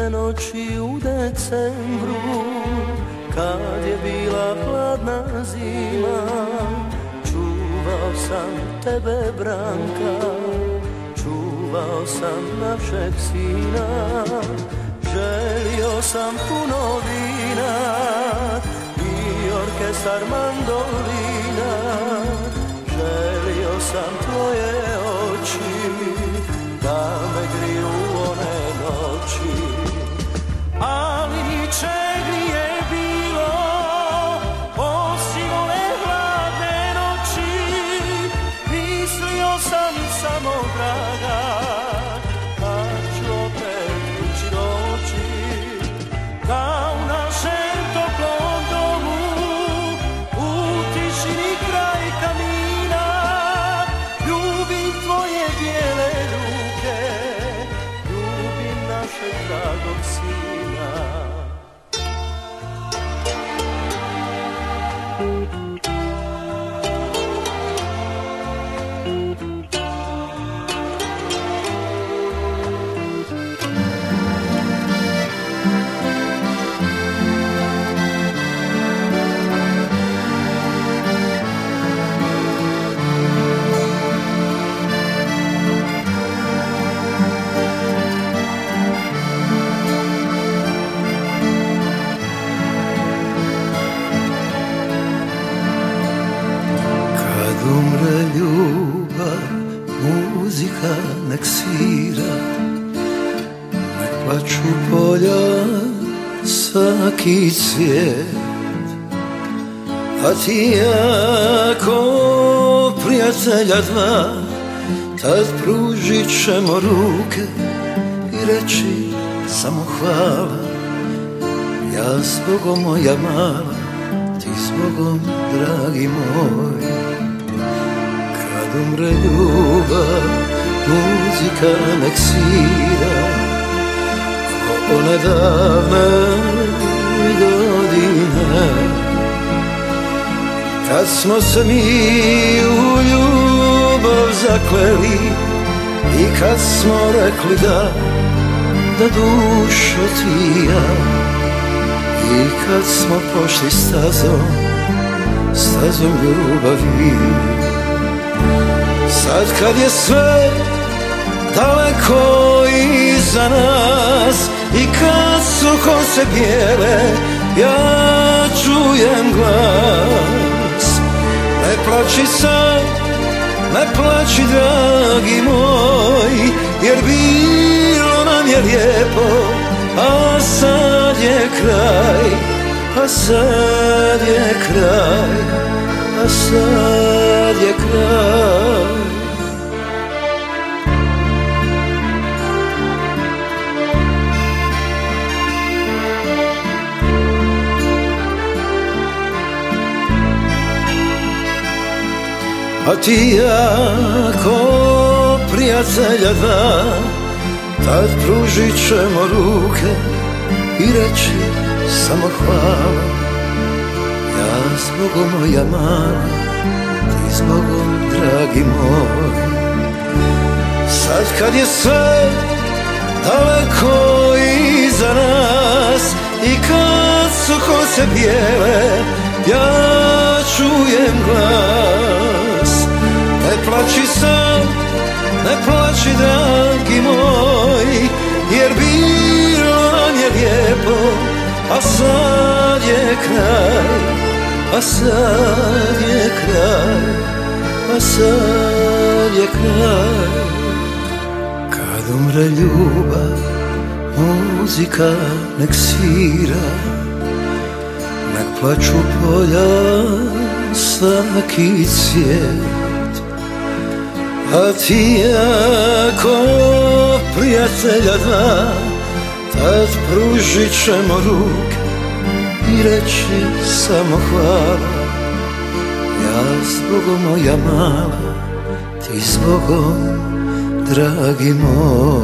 Hladne noći u decembru, kad je bila hladna zima, čuvao sam tebe, Branka, čuvao sam našeg sina. Želio sam puno vina i orkestar mandolina, želio sam tvoje oči da me griju one noći, ali ničeg nije bilo osim ove hladne noći. Mislio sam samo, draga, kad ću opet kući doći, da u našem toplom domu, u tišini kraj kamina, ljubim tvoje bijele ruke, ljubim našeg dragog sina. Umre ljubav, muzika nek svira, nek plaču polja, svaki cvijet. A ti ja ko prijatelja dva, tad pružit ćemo ruke i reći samo hvala. Ja zbogom moja mala, ti zbogom dragi moj. Kad umre ljubav, muzika nek svira, ko one davne godine, kad smo se mi u ljubav zakleli i kad smo rekli da dušo ti i ja, i kad smo pošli stazom ljubavi. Sad kad je sve daleko iza nas i kad su kose bijele, ja čujem glas. Ne plači sad, ne plači dragi moj, jer bilo nam je lijepo, a sad je kraj, a sad je kraj, a sad je kraj. A ti ja ko prijatelja dva, tad pružit ćemo ruke i reći samo hvala. Ja zbogom moja mala, ti zbogom dragi moj. Sad kad je sve daleko iza nas i kad su kose bijele, ja čujem glas. Ne plači sad, ne plači dragi moj, jer bilo nam je lijepo, a sad je kraj, a sad je kraj, a sad je kraj. Kad umre ljubav, muzika nek svira, nek plaču polja, svaki cvijet. A ti ja ko prijatelja dva, tad pružit ćemo ruke i reći samo hvala. Ja zbogom moja mala, ti zbogom dragi moj.